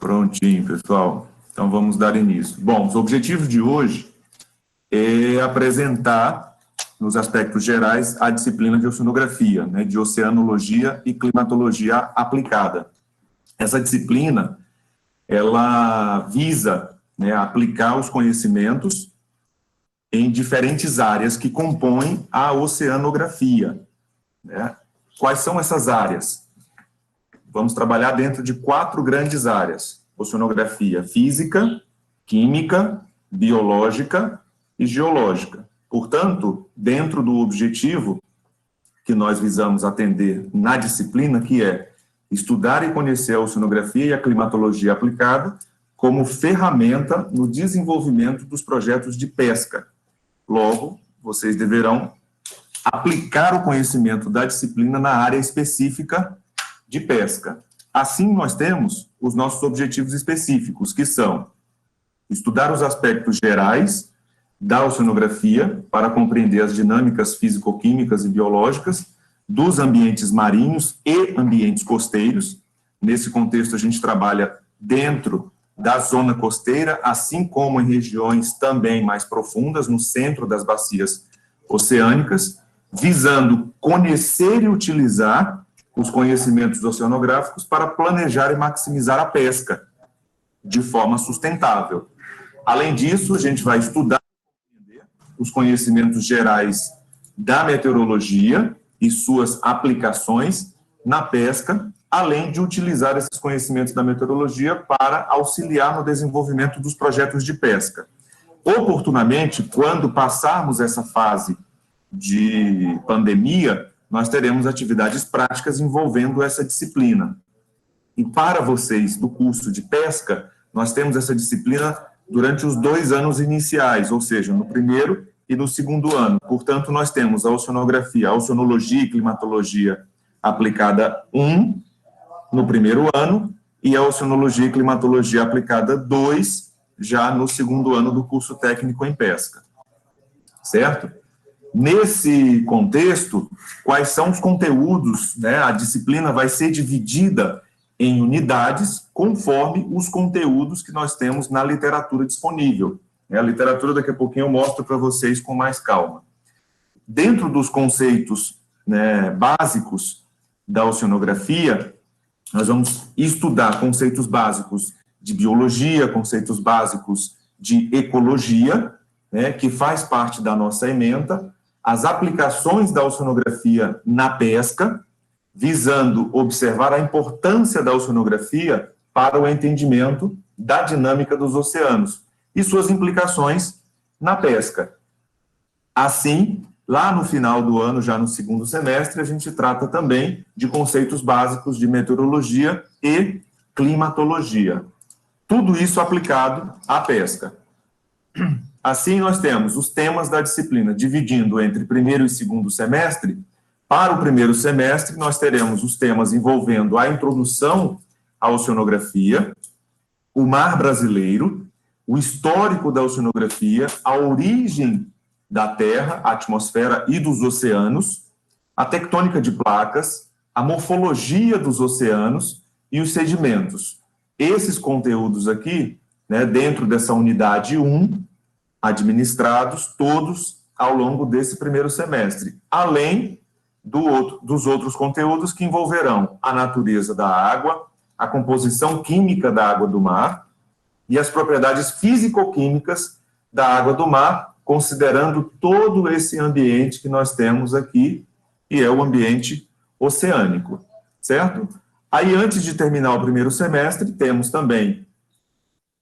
Prontinho, pessoal. Então, vamos dar início. Bom, os objetivos de hoje é apresentar, nos aspectos gerais, a disciplina de oceanografia, né, de oceanologia e climatologia aplicada. Essa disciplina, ela visa, né, aplicar os conhecimentos em diferentes áreas que compõem a oceanografia, né? Quais são essas áreas? Vamos trabalhar dentro de 4 grandes áreas: oceanografia física, química, biológica e geológica. Portanto, dentro do objetivo que nós visamos atender na disciplina, que é estudar e conhecer a oceanografia e a climatologia aplicada como ferramenta no desenvolvimento dos projetos de pesca. Logo, vocês deverão aplicar o conhecimento da disciplina na área específica de pesca. Assim, nós temos os nossos objetivos específicos, que são estudar os aspectos gerais da oceanografia para compreender as dinâmicas físico-químicas e biológicas dos ambientes marinhos e ambientes costeiros. Nesse contexto, a gente trabalha dentro da zona costeira, assim como em regiões também mais profundas, no centro das bacias oceânicas, visando conhecer e utilizar os conhecimentos oceanográficos para planejar e maximizar a pesca de forma sustentável. Além disso, a gente vai estudar os conhecimentos gerais da meteorologia e suas aplicações na pesca, além de utilizar esses conhecimentos da meteorologia para auxiliar no desenvolvimento dos projetos de pesca. Oportunamente, quando passarmos essa fase de pandemia, nós teremos atividades práticas envolvendo essa disciplina. E para vocês do curso de pesca, nós temos essa disciplina durante os 2 anos iniciais, ou seja, no primeiro e no segundo ano. Portanto, nós temos a oceanografia, a oceanologia e climatologia aplicada 1 no primeiro ano e a oceanologia e climatologia aplicada 2 já no segundo ano do curso técnico em pesca. Certo? Nesse contexto, quais são os conteúdos, né? A disciplina vai ser dividida em unidades conforme os conteúdos que nós temos na literatura disponível. A literatura, daqui a pouquinho, eu mostro para vocês com mais calma. Dentro dos conceitos, né, básicos da oceanografia, nós vamos estudar conceitos básicos de biologia, conceitos básicos de ecologia, né, que faz parte da nossa ementa, as aplicações da oceanografia na pesca, visando observar a importância da oceanografia para o entendimento da dinâmica dos oceanos e suas implicações na pesca. Assim, lá no final do ano, já no segundo semestre, a gente trata também de conceitos básicos de meteorologia e climatologia. Tudo isso aplicado à pesca. Assim, nós temos os temas da disciplina, dividindo entre primeiro e segundo semestre. Para o primeiro semestre, nós teremos os temas envolvendo a introdução à oceanografia, o mar brasileiro, o histórico da oceanografia, a origem da Terra, a atmosfera e dos oceanos, a tectônica de placas, a morfologia dos oceanos e os sedimentos. Esses conteúdos aqui, né, dentro dessa unidade 1, administrados todos ao longo desse primeiro semestre, além dos outros conteúdos que envolverão a natureza da água, a composição química da água do mar e as propriedades físico-químicas da água do mar, considerando todo esse ambiente que nós temos aqui, que é o ambiente oceânico, certo? Aí, antes de terminar o primeiro semestre, temos também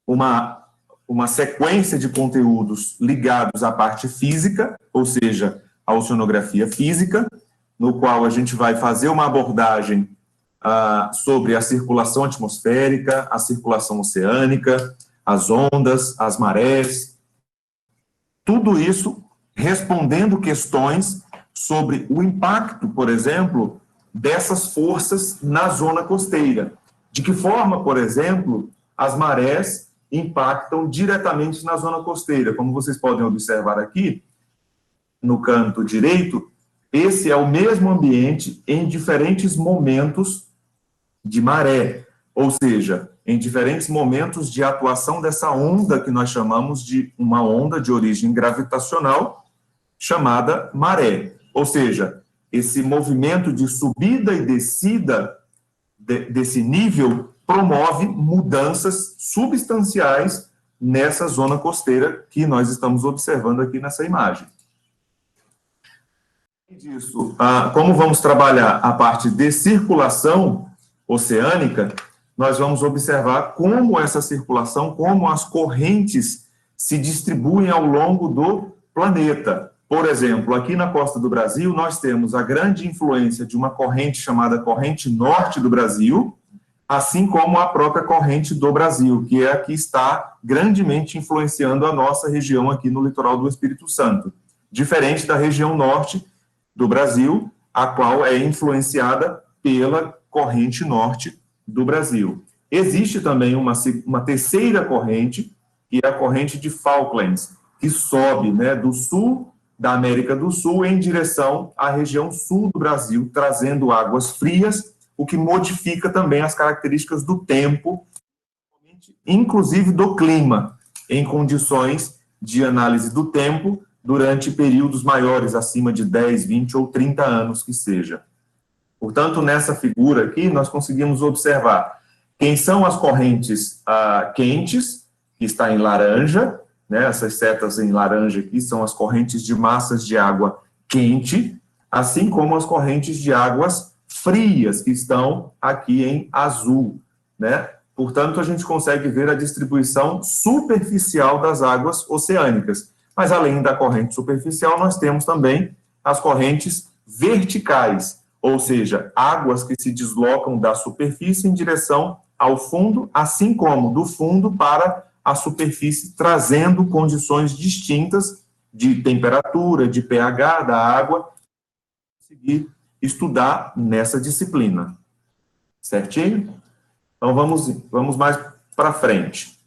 uma sequência de conteúdos ligados à parte física, ou seja, a oceanografia física, no qual a gente vai fazer uma abordagem sobre a circulação atmosférica, a circulação oceânica, as ondas, as marés, tudo isso respondendo questões sobre o impacto, por exemplo, dessas forças na zona costeira. De que forma, por exemplo, as marés impactam diretamente na zona costeira. Como vocês podem observar aqui, no canto direito, esse é o mesmo ambiente em diferentes momentos de maré. Ou seja, em diferentes momentos de atuação dessa onda que nós chamamos de uma onda de origem gravitacional, chamada maré. Ou seja, esse movimento de subida e descida desse nível promove mudanças substanciais nessa zona costeira que nós estamos observando aqui nessa imagem. Disso, como vamos trabalhar a parte de circulação oceânica, nós vamos observar como essa circulação, como as correntes se distribuem ao longo do planeta. Por exemplo, aqui na costa do Brasil, nós temos a grande influência de uma corrente chamada corrente norte do Brasil, assim como a própria corrente do Brasil, que é a que está grandemente influenciando a nossa região aqui no litoral do Espírito Santo. Diferente da região norte do Brasil, a qual é influenciada pela corrente norte do Brasil. Existe também uma terceira corrente, que é a corrente de Falklands, que sobe, né, do sul da América do Sul em direção à região sul do Brasil, trazendo águas frias, o que modifica também as características do tempo, inclusive do clima, em condições de análise do tempo durante períodos maiores, acima de 10, 20 ou 30 anos que seja. Portanto, nessa figura aqui, nós conseguimos observar quem são as correntes quentes, que está em laranja, né, essas setas em laranja aqui são as correntes de massas de água quente, assim como as correntes de águas frias, que estão aqui em azul, né? Portanto, a gente consegue ver a distribuição superficial das águas oceânicas. Mas, além da corrente superficial, nós temos também as correntes verticais, ou seja, águas que se deslocam da superfície em direção ao fundo, assim como do fundo para a superfície, trazendo condições distintas de temperatura, de pH da água, conseguir estudar nessa disciplina. Certinho? Então, vamos mais para frente.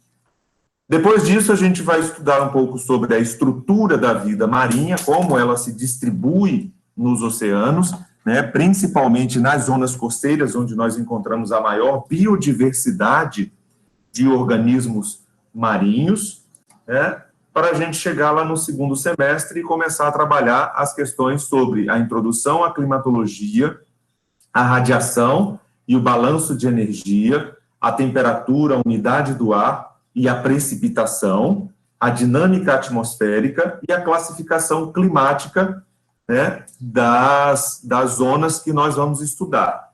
Depois disso, a gente vai estudar um pouco sobre a estrutura da vida marinha, como ela se distribui nos oceanos, né, principalmente nas zonas costeiras, onde nós encontramos a maior biodiversidade de organismos marinhos, né, para a gente chegar lá no segundo semestre e começar a trabalhar as questões sobre a introdução à climatologia, a radiação e o balanço de energia, a temperatura, a umidade do ar e a precipitação, a dinâmica atmosférica e a classificação climática, né, das zonas que nós vamos estudar.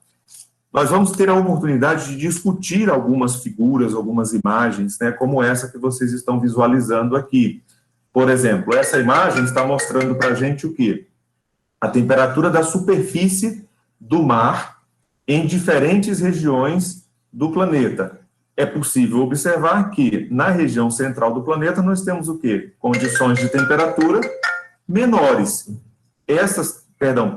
Nós vamos ter a oportunidade de discutir algumas figuras, algumas imagens, né, como essa que vocês estão visualizando aqui. Por exemplo, essa imagem está mostrando para a gente o quê? A temperatura da superfície do mar em diferentes regiões do planeta. É possível observar que na região central do planeta nós temos o quê? Condições de temperatura menores.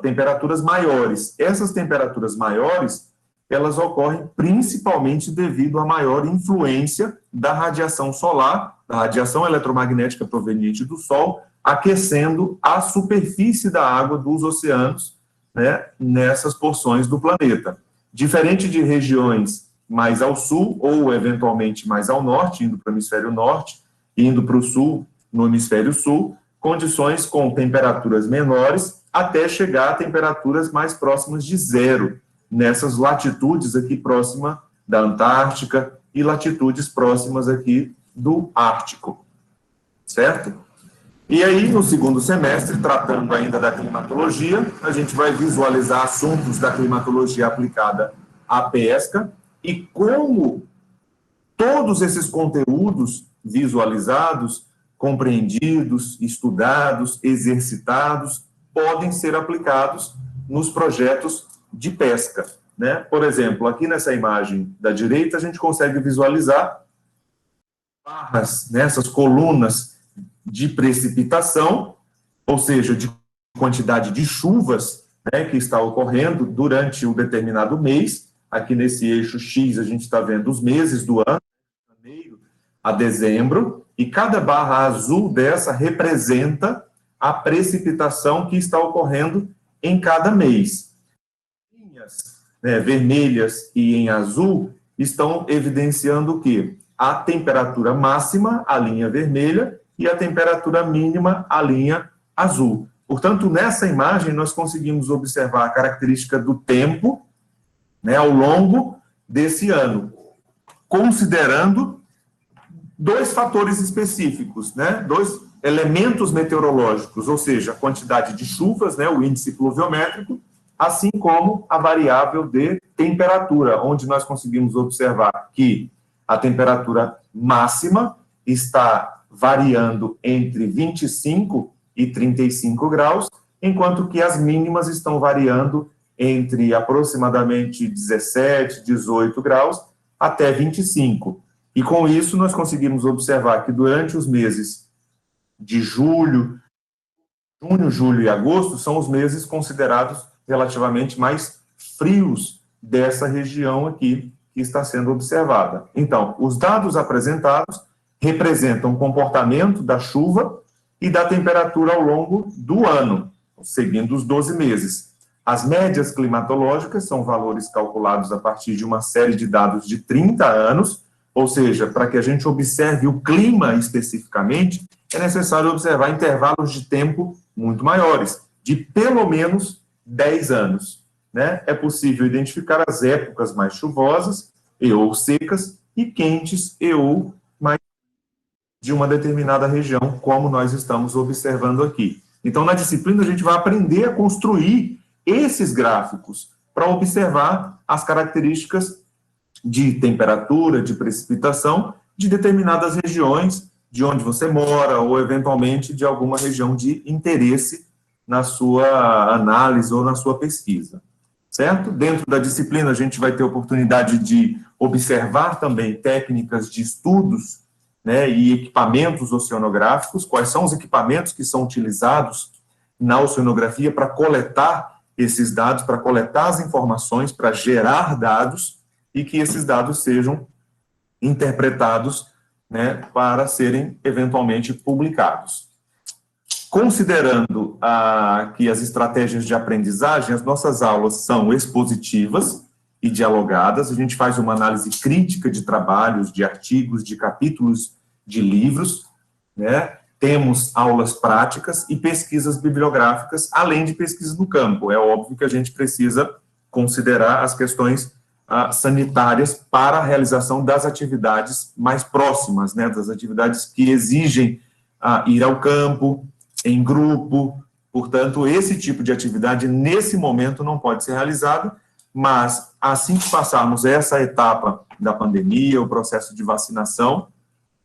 Temperaturas maiores. Essas temperaturas maiores, elas ocorrem principalmente devido à maior influência da radiação solar, da radiação eletromagnética proveniente do Sol, aquecendo a superfície da água dos oceanos, né, nessas porções do planeta. Diferente de regiões mais ao sul, ou eventualmente mais ao norte, indo para o hemisfério norte, indo para o sul, no hemisfério sul, condições com temperaturas menores, até chegar a temperaturas mais próximas de zero, nessas latitudes aqui próxima da Antártica e latitudes próximas aqui do Ártico, certo? E aí, no segundo semestre, tratando ainda da climatologia, a gente vai visualizar assuntos da climatologia aplicada à pesca e como todos esses conteúdos visualizados, compreendidos, estudados, exercitados, podem ser aplicados nos projetos de pesca, né? Por exemplo, aqui nessa imagem da direita, a gente consegue visualizar barras, nessas colunas de precipitação, ou seja, de quantidade de chuvas, né, que está ocorrendo durante um determinado mês. Aqui nesse eixo X, a gente está vendo os meses do ano, de janeiro a dezembro, e cada barra azul dessa representa a precipitação que está ocorrendo em cada mês. Linhas, né, vermelhas e em azul estão evidenciando o quê? A temperatura máxima, a linha vermelha, e a temperatura mínima, a linha azul. Portanto, nessa imagem, nós conseguimos observar a característica do tempo, né, ao longo desse ano, considerando dois fatores específicos, né, dois elementos meteorológicos, ou seja, a quantidade de chuvas, né, o índice pluviométrico, assim como a variável de temperatura, onde nós conseguimos observar que a temperatura máxima está variando entre 25 e 35 graus, enquanto que as mínimas estão variando entre aproximadamente 17, 18 graus até 25. E com isso nós conseguimos observar que durante os meses de junho, julho e agosto são os meses considerados relativamente mais frios dessa região aqui que está sendo observada. Então, os dados apresentados representam o comportamento da chuva e da temperatura ao longo do ano, seguindo os 12 meses. As médias climatológicas são valores calculados a partir de uma série de dados de 30 anos, ou seja, para que a gente observe o clima especificamente, é necessário observar intervalos de tempo muito maiores, de pelo menos 10 anos. Né? É possível identificar as épocas mais chuvosas e ou secas e quentes e ou mais de uma determinada região, como nós estamos observando aqui. Então, na disciplina, a gente vai aprender a construir esses gráficos para observar as características de temperatura, de precipitação de determinadas regiões, de onde você mora, ou eventualmente de alguma região de interesse na sua análise ou na sua pesquisa, certo? Dentro da disciplina, a gente vai ter oportunidade de observar também técnicas de estudos, né, e equipamentos oceanográficos, quais são os equipamentos que são utilizados na oceanografia para coletar esses dados, para coletar as informações, para gerar dados, e que esses dados sejam interpretados, né, para serem eventualmente publicados. Considerando que as estratégias de aprendizagem, as nossas aulas são expositivas e dialogadas, a gente faz uma análise crítica de trabalhos, de artigos, de capítulos de livros, né? Temos aulas práticas e pesquisas bibliográficas, além de pesquisas no campo. É óbvio que a gente precisa considerar as questões sanitárias para a realização das atividades mais próximas, né? Das atividades que exigem ir ao campo, em grupo. Portanto, esse tipo de atividade, nesse momento, não pode ser realizado, mas assim que passarmos essa etapa da pandemia, o processo de vacinação,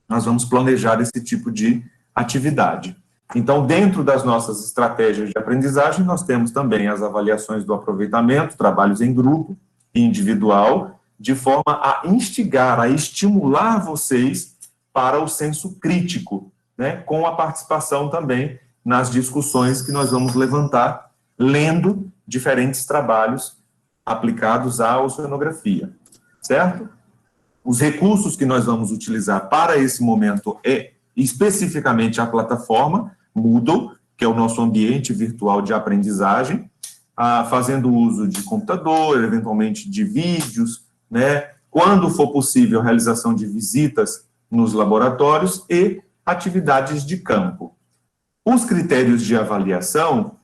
nós vamos planejar esse tipo de atividade. Então, dentro das nossas estratégias de aprendizagem, nós temos também as avaliações do aproveitamento, trabalhos em grupo e individual, de forma a instigar, a estimular vocês para o senso crítico, né, com a participação também nas discussões que nós vamos levantar, lendo diferentes trabalhos aplicados à oceanografia, certo? Os recursos que nós vamos utilizar para esse momento é especificamente a plataforma Moodle, que é o nosso ambiente virtual de aprendizagem, fazendo uso de computador, eventualmente de vídeos, né? Quando for possível, a realização de visitas nos laboratórios e atividades de campo. Os critérios de avaliação,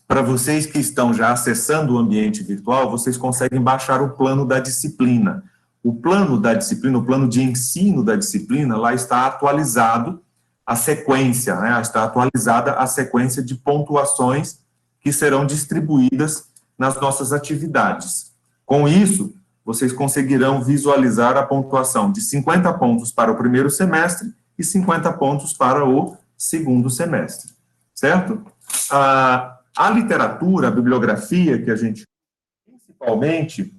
para vocês que estão já acessando o ambiente virtual, vocês conseguem baixar o plano da disciplina. O plano da disciplina, o plano de ensino da disciplina, lá está atualizado a sequência, né? Está atualizada a sequência de pontuações que serão distribuídas nas nossas atividades. Com isso, vocês conseguirão visualizar a pontuação de 50 pontos para o primeiro semestre e 50 pontos para o segundo semestre, certo? A literatura, a bibliografia que a gente, principalmente,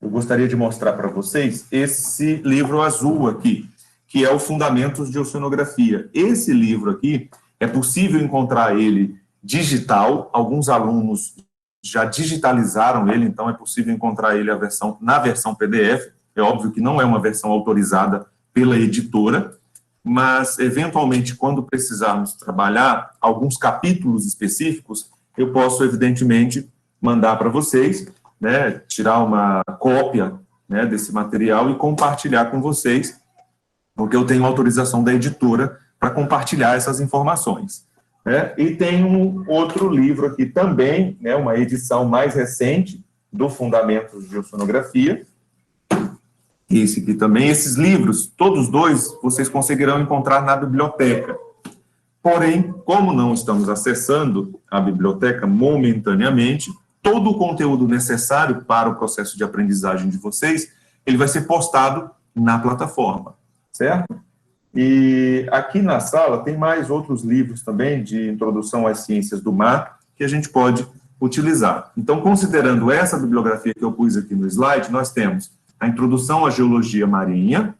eu gostaria de mostrar para vocês esse livro azul aqui, que é o Fundamentos de Oceanografia. Esse livro aqui, é possível encontrar ele digital, alguns alunos já digitalizaram ele, então é possível encontrar ele na versão PDF, é óbvio que não é uma versão autorizada pela editora, mas, eventualmente, quando precisarmos trabalhar alguns capítulos específicos, eu posso, evidentemente, mandar para vocês, né, tirar uma cópia né, desse material e compartilhar com vocês, porque eu tenho autorização da editora para compartilhar essas informações. Né? E tem um outro livro aqui também, né, uma edição mais recente do Fundamentos de Oceanografia. Esse aqui também. Esses livros, todos dois, vocês conseguirão encontrar na biblioteca. Porém, como não estamos acessando a biblioteca momentaneamente, todo o conteúdo necessário para o processo de aprendizagem de vocês, ele vai ser postado na plataforma, certo? E aqui na sala tem mais outros livros também de introdução às ciências do mar que a gente pode utilizar. Então, considerando essa bibliografia que eu pus aqui no slide, nós temos a introdução à geologia marinha,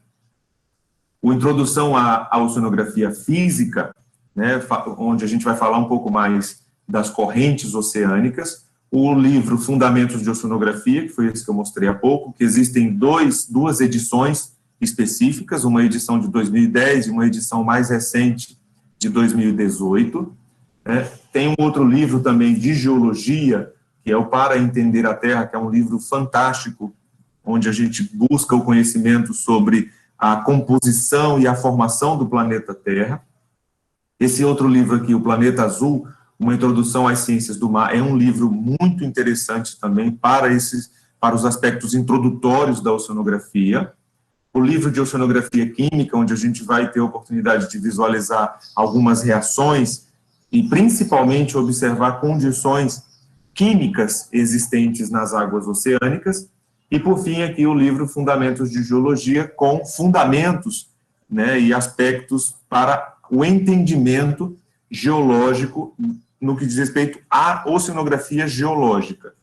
a introdução à oceanografia física, né, onde a gente vai falar um pouco mais das correntes oceânicas, o livro Fundamentos de Oceanografia, que foi esse que eu mostrei há pouco, que existem duas edições específicas, uma edição de 2010 e uma edição mais recente de 2018. Tem um outro livro também de geologia, que é o Para Entender a Terra, que é um livro fantástico, onde a gente busca o conhecimento sobre a composição e a formação do planeta Terra. Esse outro livro aqui, O Planeta Azul, uma introdução às ciências do mar, é um livro muito interessante também para os aspectos introdutórios da oceanografia. O livro de oceanografia química, onde a gente vai ter a oportunidade de visualizar algumas reações e principalmente observar condições químicas existentes nas águas oceânicas. E, por fim, aqui o livro Fundamentos de Geologia, com fundamentos, né, e aspectos para o entendimento geológico no que diz respeito à oceanografia geológica.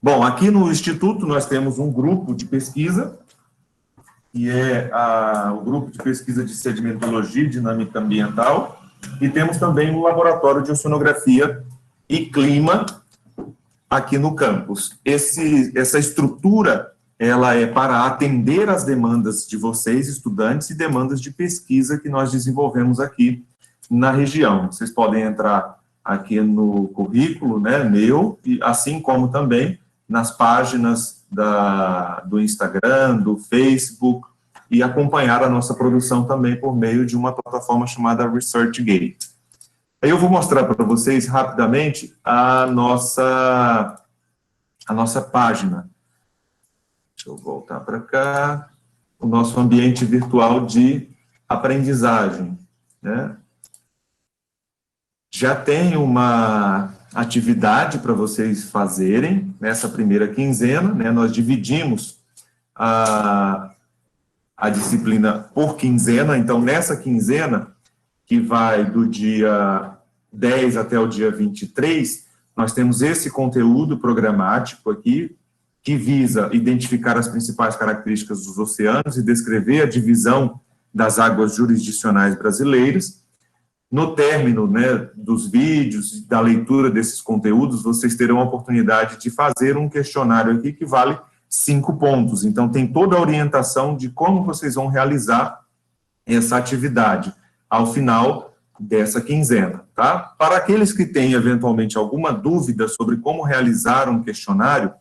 Bom, aqui no Instituto nós temos um grupo de pesquisa, que é o grupo de pesquisa de sedimentologia e dinâmica ambiental, e temos também um laboratório de oceanografia e clima aqui no campus. Essa estrutura, ela é para atender às demandas de vocês, estudantes, e demandas de pesquisa que nós desenvolvemos aqui na região. Vocês podem entrar aqui no currículo, né, meu, e assim como também nas páginas do Instagram, do Facebook, e acompanhar a nossa produção também por meio de uma plataforma chamada ResearchGate. Aí eu vou mostrar para vocês rapidamente a nossa página. Deixa eu voltar para cá. O nosso ambiente virtual de aprendizagem, né? Já tem uma atividade para vocês fazerem nessa primeira quinzena, né? Nós dividimos a disciplina por quinzena, então nessa quinzena, que vai do dia 10 até o dia 23, nós temos esse conteúdo programático aqui, que visa identificar as principais características dos oceanos e descrever a divisão das águas jurisdicionais brasileiras. No término, né, dos vídeos e da leitura desses conteúdos, vocês terão a oportunidade de fazer um questionário aqui que vale 5 pontos. Então, tem toda a orientação de como vocês vão realizar essa atividade ao final dessa quinzena, tá? Para aqueles que têm, eventualmente, alguma dúvida sobre como realizar um questionário,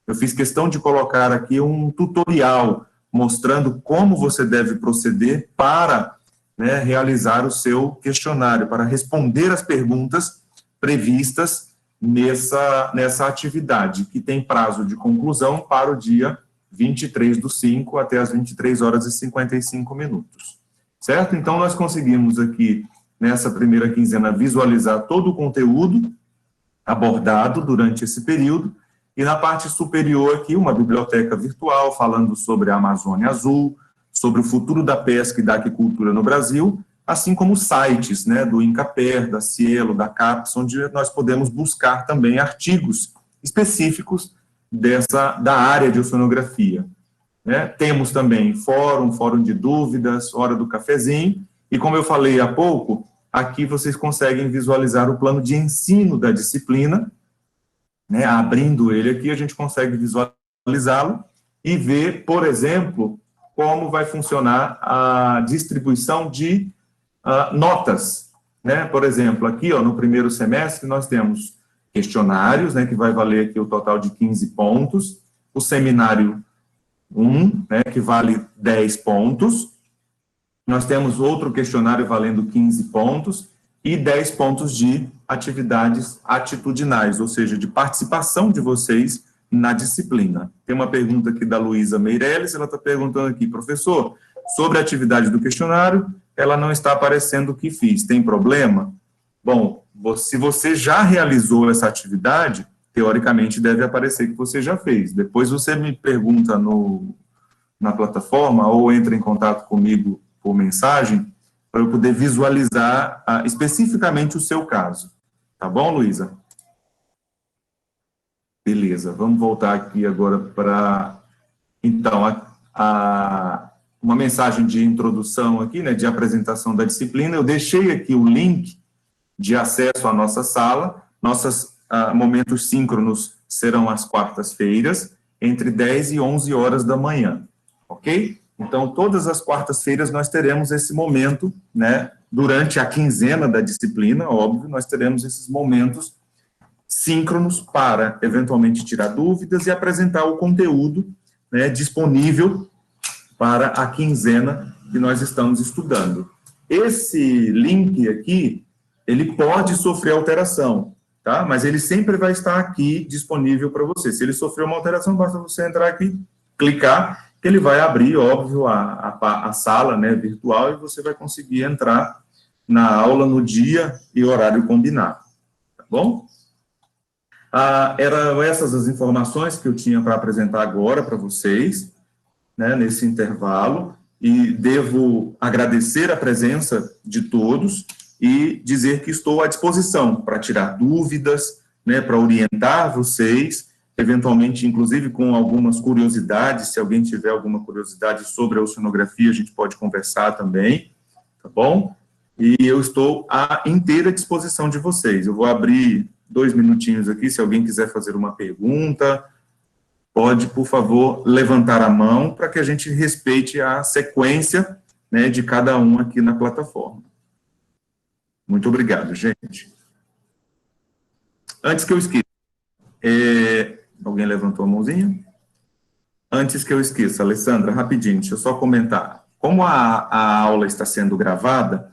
eu fiz questão de colocar aqui um tutorial mostrando como você deve proceder para, né, realizar o seu questionário, para responder as perguntas previstas nessa atividade, que tem prazo de conclusão para o dia 23/5 até as 23h55, certo? Então, nós conseguimos aqui, nessa primeira quinzena, visualizar todo o conteúdo abordado durante esse período, e na parte superior aqui, uma biblioteca virtual falando sobre a Amazônia Azul, sobre o futuro da pesca e da aquicultura no Brasil, assim como sites, né, do INCAPER, da Cielo, da CAPES, onde nós podemos buscar também artigos específicos da área de oceanografia. Né? Temos também fórum de dúvidas, hora do cafezinho, e como eu falei há pouco, aqui vocês conseguem visualizar o plano de ensino da disciplina, né? Abrindo ele aqui, a gente consegue visualizá-lo e ver, por exemplo, como vai funcionar a distribuição de notas, né? Por exemplo, aqui, ó, no primeiro semestre, nós temos questionários, né, que vai valer aqui o total de 15 pontos, o seminário um, né, que vale 10 pontos. Nós temos outro questionário valendo 15 pontos e 10 pontos de atividades atitudinais, ou seja, de participação de vocês na disciplina. Tem uma pergunta aqui da Luísa Meirelles, ela está perguntando aqui, professor, sobre a atividade do questionário, ela não está aparecendo o que fiz, tem problema? Bom, se você já realizou essa atividade, teoricamente deve aparecer que você já fez. Depois você me pergunta na plataforma ou entra em contato comigo por mensagem para eu poder visualizar especificamente o seu caso. Tá bom, Luísa? Beleza, vamos voltar aqui agora para, então, uma mensagem de introdução aqui, né, de apresentação da disciplina. Eu deixei aqui o link de acesso à nossa sala. Nossos momentos síncronos serão às quartas-feiras, entre 10 e 11 horas da manhã, ok? Então, todas as quartas-feiras nós teremos esse momento, né, durante a quinzena da disciplina, óbvio, nós teremos esses momentos síncronos para, eventualmente, tirar dúvidas e apresentar o conteúdo, né, disponível para a quinzena que nós estamos estudando. Esse link aqui, ele pode sofrer alteração, tá? Mas ele sempre vai estar aqui disponível para você. Se ele sofrer uma alteração, basta você entrar aqui, clicar, que ele vai abrir, óbvio, a sala, né, virtual, e você vai conseguir entrar na aula no dia e horário combinado, tá bom? Eram essas as informações que eu tinha para apresentar agora para vocês, né, nesse intervalo, e devo agradecer a presença de todos e dizer que estou à disposição para tirar dúvidas, né, para orientar vocês, eventualmente, inclusive, com algumas curiosidades, se alguém tiver alguma curiosidade sobre a oceanografia, a gente pode conversar também, tá bom? E eu estou à inteira disposição de vocês. Eu vou abrir 2 minutinhos aqui, se alguém quiser fazer uma pergunta, pode, por favor, levantar a mão para que a gente respeite a sequência, né, de cada um aqui na plataforma. Muito obrigado, gente. Antes que eu esqueça, alguém levantou a mãozinha? Antes que eu esqueça, Alessandra, rapidinho, deixa eu só comentar. Como a aula está sendo gravada,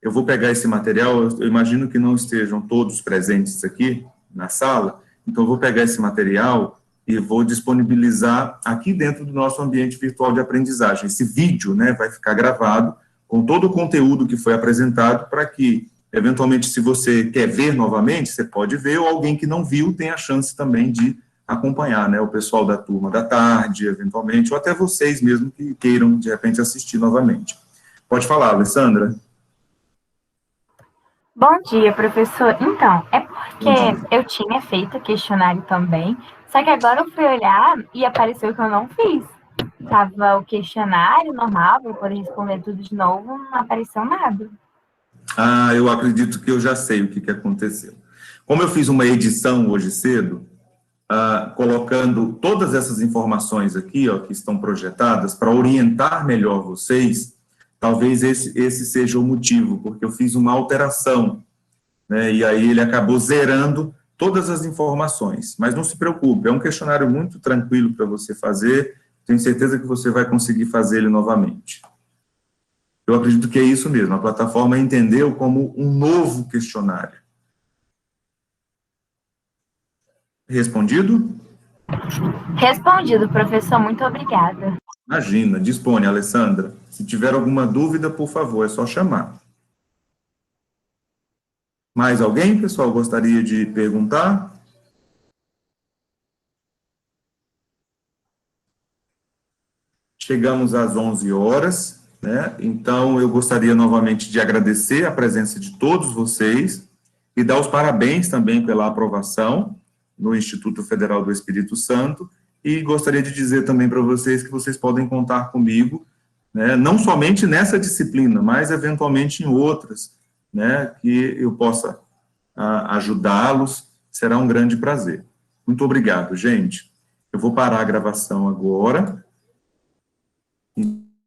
eu vou pegar esse material, eu imagino que não estejam todos presentes aqui na sala, então eu vou pegar esse material e vou disponibilizar aqui dentro do nosso ambiente virtual de aprendizagem. Esse vídeo, né, vai ficar gravado com todo o conteúdo que foi apresentado para que, eventualmente, se você quer ver novamente, você pode ver, ou alguém que não viu tem a chance também de acompanhar, né, o pessoal da turma da tarde, eventualmente, ou até vocês mesmo que queiram, de repente, assistir novamente. Pode falar, Alessandra. Bom dia, professor. Então, é porque eu tinha feito questionário também, só que agora eu fui olhar e apareceu que eu não fiz. Tava o questionário normal, para eu poder responder tudo de novo, não apareceu nada. Eu acredito que eu já sei o que aconteceu. Como eu fiz uma edição hoje cedo, colocando todas essas informações aqui, ó, que estão projetadas, para orientar melhor vocês, talvez esse seja o motivo, porque eu fiz uma alteração, né, e aí ele acabou zerando todas as informações. Mas não se preocupe, é um questionário muito tranquilo para você fazer, tenho certeza que você vai conseguir fazer ele novamente. Eu acredito que é isso mesmo, a plataforma entendeu como um novo questionário. Respondido? Respondido, professor, muito obrigada. Imagina, dispone, Alessandra. Se tiver alguma dúvida, por favor, é só chamar. Mais alguém, pessoal, gostaria de perguntar? Chegamos às 11 horas, né? Então, eu gostaria novamente de agradecer a presença de todos vocês e dar os parabéns também pela aprovação no Instituto Federal do Espírito Santo, e gostaria de dizer também para vocês que vocês podem contar comigo, né, não somente nessa disciplina, mas eventualmente em outras, né, que eu possa ajudá-los, será um grande prazer. Muito obrigado, gente. Eu vou parar a gravação agora,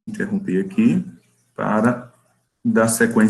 interromper aqui, para dar sequência